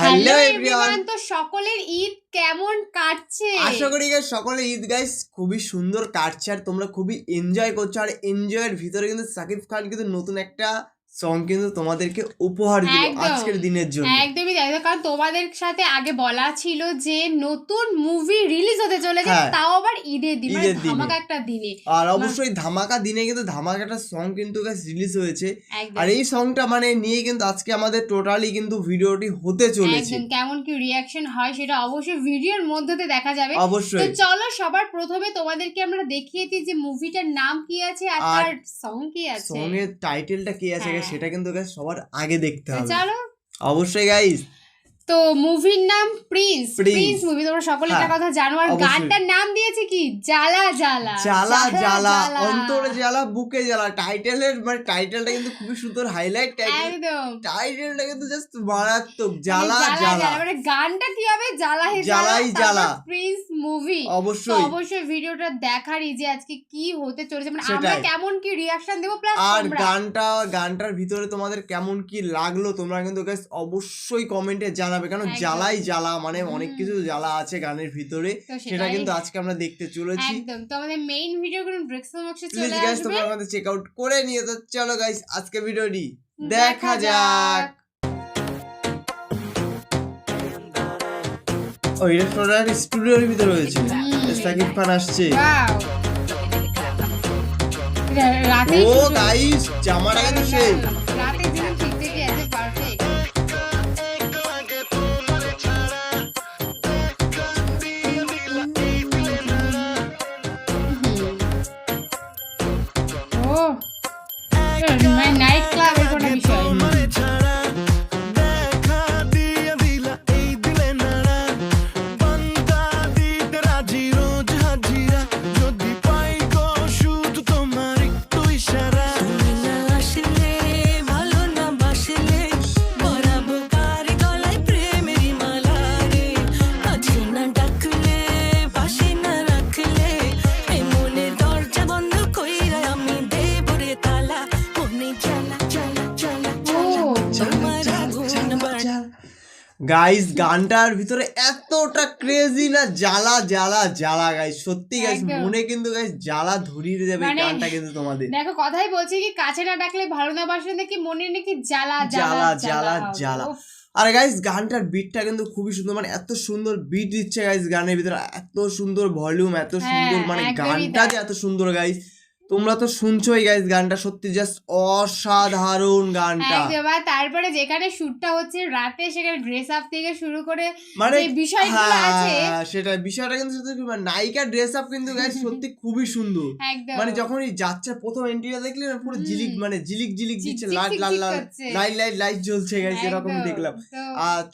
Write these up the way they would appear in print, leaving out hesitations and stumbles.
Hello everyone, তো সকলের ঈদ কেমন কাটছে? আশা করি গাইস সকলের ঈদ গাইস খুবই সুন্দর কাটছে আর তোমরা খুবই এনজয় করছো। আর এনজয়ের ভিতরে কিন্তু সাকিব খান কিন্তু নতুন একটা সং কিন্তু তোমাদেরকে উপহার দিল আজকের দিনের জন্য। একদমই তাই, কারণ তোমাদের সাথে আগে বলা ছিল যে নতুন মুভি রিলিজ হতে চলেছে, তাও আবার ঈদের দিন, মানে ধামাকা একটা দিনে। আর অবশ্যই ধামাকা দিনে কিন্তু ধামাকা একটা সং কিন্তু গাইস রিলিজ হয়েছে। আর এই সংটা মানে নিয়ে কিন্তু আজকে আমাদের টোটালি কিন্তু ভিডিওটি হতে চলেছে। কেমন কি রিঅ্যাকশন হয় সেটা অবশ্যই ভিডিওর মধ্যে দেখা যাবে। অবশ্যই। তো চলো সবার প্রথমে তোমাদেরকে আমরা দেখিয়ে দিই যে মুভিটার নাম কি আছে আর তার সং কি আছে, সং এর টাইটেলটা কি আছে সেটা কিন্তু গাইস সবার আগে দেখতে হবে। চলো অবশ্যই গাইস। তো মুভির নাম প্রিন্স মুভি, তোমরা সকলে একটা কথা জানো। আর গানটার নাম দিয়েছে কি জ্বালা জ্বালা জ্বালা জ্বালা, অন্তরে জ্বালা বুকে জ্বালা। টাইটেলের মানে টাইটেলটা কিন্তু খুবই সুন্দর, হাইলাইট টাইটেল। একদম টাইটেলটা কিন্তু জাস্ট মারাত্মক, জ্বালা জ্বালা। মানে গানটা কি হবে, জ্বালা হে জ্বালাই জ্বালা, প্রিন্স মুভি। অবশ্যই ভিডিওটা দেখারই যে আজকে কি হতে চলেছে, মানে আমরা কেমন কি রিঅ্যাকশন দেব, প্লাস আর গানটার ভিতরে তোমাদের কেমন কি লাগলো তোমরা কিন্তু গাইস অবশ্যই কমেন্টে জানাবে। কারণ জ্বালাই জ্বালা মানে অনেক কিছু জ্বালা আছে গানের ভিতরে, সেটা কিন্তু আজকে আমরা দেখতে চলেছি। একদম। তো আমাদের মেইন ভিডিওগুলো ডেসক্রিপশন বক্সে চলে আসবে, গাইস তোমরা আমাদের চেক আউট করে নিয়ে। তো চলো গাইস আজকে ভিডিওটি দেখা যাক। ওই রেস্টুরেন্ট স্টুডিওর ভিতরে রয়েছে, সাকিব খান আসছে। ও গাইস জামাটা কিন্তু সেই রাতে দিন ঠিক থেকে আছে, পারফেক্ট। নাইট ক্লাবের কোনো বিষয়। গাইস গানটার ভিতরে এতটা ক্রেজি না, জ্বালা জ্বালা জ্বালা গাইস, সত্যি গাইস মনে কিন্তু গাইস জ্বালা ধরিয়ে দেবে গানটা কিন্তু তোমাদের। দেখো কথাই বলছি কি, কাছে না ডাকলে ভালো না বাসলে নাকি মনে নাকি জ্বালা জ্বালা জ্বালা জ্বালা। আর গাইস গানটার বিটটা কিন্তু খুবই সুন্দর, মানে এত সুন্দর বিট দিচ্ছে গাইস গানের ভিতরে, এত সুন্দর ভলিউম, এত সুন্দর মানে গানটা যে এত সুন্দর গাইস। তোমরা তো শুনছোই গাইস, গানটা সত্যি জাস্ট অসাধারণ গানটা। তারপরে যেখানে শুটটা হচ্ছে রাতে, সেখানে ড্রেস আপ থেকে শুরু করে মানে বিষয়গুলো আছে, সেটা বিষয়টা কিন্তু সত্যি নায়িকা ড্রেস আপ কিন্তু গাইস সত্যি খুবই সুন্দর। মানে যখনই যাচ্ছে প্রথম এন্ট্রিটা দেখলে না, পুরো ঝিলিক মানে ঝিলিক ঝিলিক দিচ্ছে, লাইট লাল লাল লাইট লাইট লাইট জ্বলছে গাইস, এরকম দেখলাম।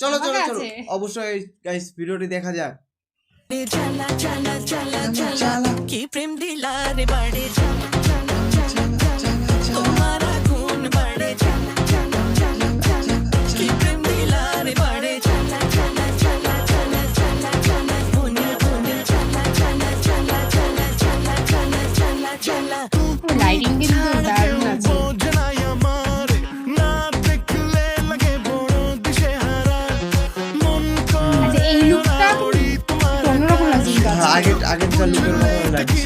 চলো চলো চলো অবশ্যই গাইস ভিডিওটি দেখা যাক। জ্বালা জ্বালা জ্বালা জ্বালা কি প্রেম দিলা রে বাড়ে, তোমার আগুন বাড়ে, কি প্রেম দিলা রে বাড়ে, লাইটিং কিন্তু দারুণ আছে। আচ্ছা এই লুকটা অন্যরকম আছে, আগেরকার লুকের মতো লাগছে।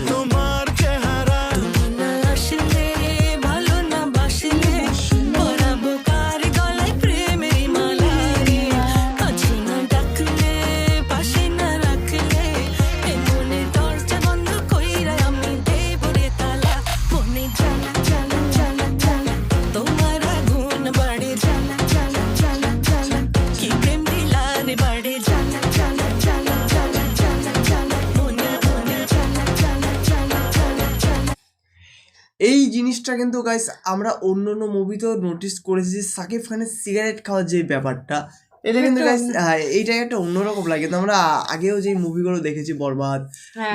এই জিনিসটা কিন্তু গাইস আমরা অন্য অন্য মুভিতেও নোটিস করেছি, সাকিব খানের সিগারেট খাওয়ার যে ব্যাপারটা, এটা কিন্তু গাইস এইটা একটা অন্যরকম লাগে। তো আমরা আগেও যে মুভিগুলো দেখেছি, বরবাদ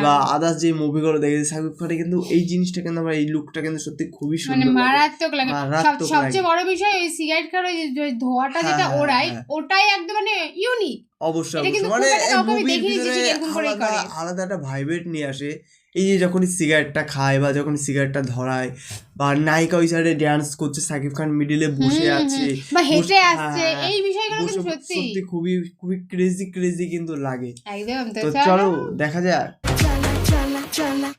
বা আদার্স যে মুভিগুলো দেখেছি, সাকিব খানের কিন্তু এই জিনিসটা কিন্তু আমরা এই লুকটা কিন্তু সত্যি খুবই সুন্দর, মানে মারাত্মক লাগে। সবচেয়ে বড় বিষয় ওই সিগারেট খাওয়ার ওই ধোঁয়াটা যেটা ওড়ায়, ওটাই একদম মানে ইউনিক। অবশ্যই মানে আলাদা একটা ভাইব্রেট নিয়ে আসে। এই যে যখনই সিগারেটটা খায় বা যখন সিগারেটটা ধরায় বা নায়িকা ওই সাইডে ড্যান্স করছে, সাকিব খান মিডিলে বসে আছে বা হেঁটে হ্যাঁ, আসছে, এই বিষয়গুলো কিন্তু সত্যি সত্যি খুবই খুবই ক্রেজি কিন্তু লাগে। একদম। তো চলো দেখা যাক। chala chala chala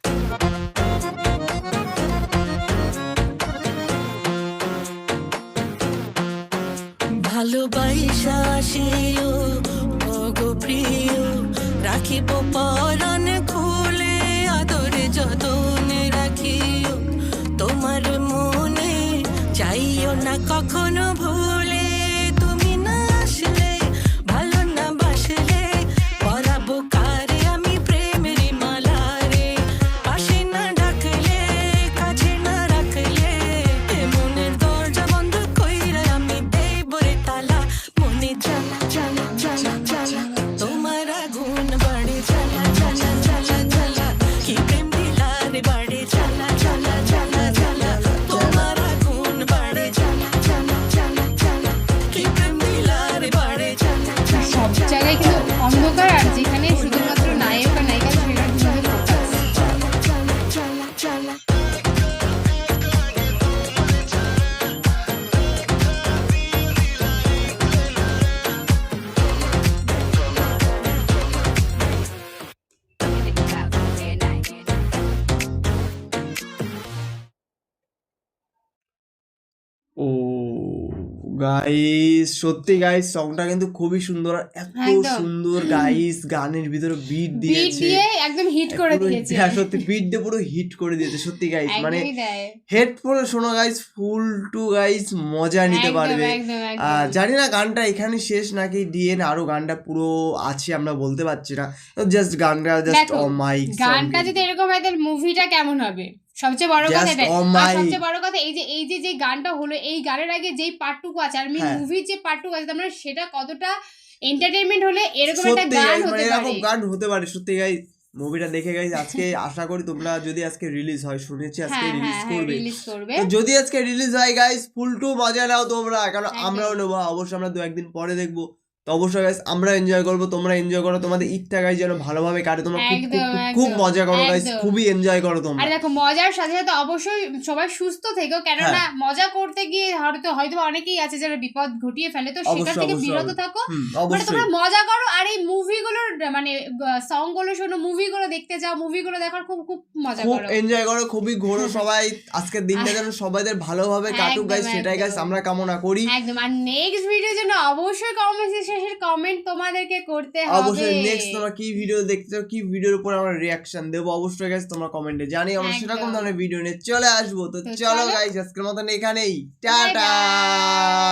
ভালোবাসা আসিও ওগো প্রিয়, রাখিব পরাণ খুলে আদরে যতনে রাখিও, তোমার মনে চাইও না কখনো ভুলে, তুমি না আসলে ভালো না বাসলে পরাবো কারে আমি প্রেমের মালা রে, পাশে না ডাকলে কাছে না রাখলে মনের দরজা বন্ধ কইরা আমি দেব রে তালা, মনে জ্বালা জ্বালা জ্বালা জ্বালা তোমার আগুন বাড়ে জ্বালা জ্বালা জ্বালা জ্বালা, কি প্রেম দিলা রে বাড়ে জ্বালা জ্বালা জ্বালা জ্বালা, তোমার আগুন বাড়ে জ্বালা জ্বালা জ্বালা জ্বালা, কি প্রেম দিলা রে বাড়ে জ্বালা জ্বালা সব জায়গায় কিন্তু অন্ধকার, আর যেখানে শুধুমাত্র নায়ক আর নায়িকা সেখানে কিন্তু ফোকাস। জ্বালা জ্বালা জ্বালা ও গাইস, সত্যি গাইস সংটা কিন্তু খুবই সুন্দর, আর এত একদম। সুন্দর গাইস, গানের ভিতরে বিট বিট দিয়েছে, দিয়ে একদম হিট করে পুরো- দিয়েছে, হ্যাঁ সত্যি বিট দিয়ে পুরো হিট করে দিয়েছে সত্যি গাইস। মানে একদমই তাই। হেডফোনে শোনো গাইস, ফুল টু গাইস মজা নিতে একদম, পারবে। একদম, একদম। জানি না গানটা এখানে শেষ নাকি ডিএন আরো গানটা পুরো আছে আমরা বলতে পারছি না, জাস্ট গানটা জাস্ট দেখো, মাইক গানটা যদি এরকম হয় তাহলে মুভিটা কেমন হবে? সবচেয়ে বড় কথা Just এটাই। oh আর my- সবচেয়ে বড় কথা এই যে যে গানটা হলো, এই গানের আগে যেই পার্টটুকু আছে আর হ্যাঁ। মুভির যে পার্টটুকু আছে, তোমরা সেটা কতটা এন্টারটেইনমেন্ট হলে এরকম একটা সত্যি গান guys, হতে মানে পারে। এরকম গান হতে পারে সত্যি গাইস। মুভিটা দেখে গাইস আজকে আশা করি তোমরা, যদি আজকে রিলিজ হয়, শুনেছি আজকে হ্যাঁ রিলিজ হ্যাঁ করবে, রিলিজ করবে। তো যদি আজকে রিলিজ হয় গাইস ফুল টু মজা নাও তোমরা, কারণ একদম। আমরাও নেবো, অবশ্যই আমরা 2-1 দিন পরে দেখবো। তো অবশ্যই গাইস আমরা এনজয় করবো, তোমরা এনজয় করো, তোমাদের ঈদটা গাইস যেন ভালোভাবে কাটে, তোমরা খুব একদম, খুব খুব একদম, মজা করো গাইস, একদম। খুবই এনজয় করো তোমরা। আর দেখো, মজার সাথে সাথে অবশ্যই সবাই সুস্থ থেকো, কেননা মজা করতে গিয়ে হয়তো অনেকেই আছে যারা বিপদ ঘটিয়ে ফেলে, তো সেখান অবশ্যই, থেকে অবশ্যই, বিরত থাকো। মানে অবশ্যই তোমরা মজা করো, আর এই মুভিগুলোর মানে সং গুলো শোনো, মুভিগুলো দেখতে যাও, মুভিগুলো দেখার খুব খুব মজা খুব করো। এনজয় করো, খুবই ঘোরো সবাই, আজকের দিনটা যেন সবাইদের ভালোভাবে কাটুক একদম, গাইস, সেটাই গাইস একদম। আমরা কামনা করি। একদম। আর নেক্সট ভিডিওর জন্য অবশ্যই কমেন্ট সেকশনে কমেন্ট তোমাদেরকে করতে হবে। অবশ্যই নেক্সট তোমরা কি ভিডিও দেখতে চাও, কি ভিডিওর উপর আমরা রিয়াকশন দেবো, অবশ্যই গাইস তোমরা কমেন্টে জানিয়ে আমরা একদম। সেরকম ধরনের ভিডিও নিয়ে চলে আসবো। তো তো চলো চলো। গাইস আজকের মতন এখানেই, Bye টাটা। bye.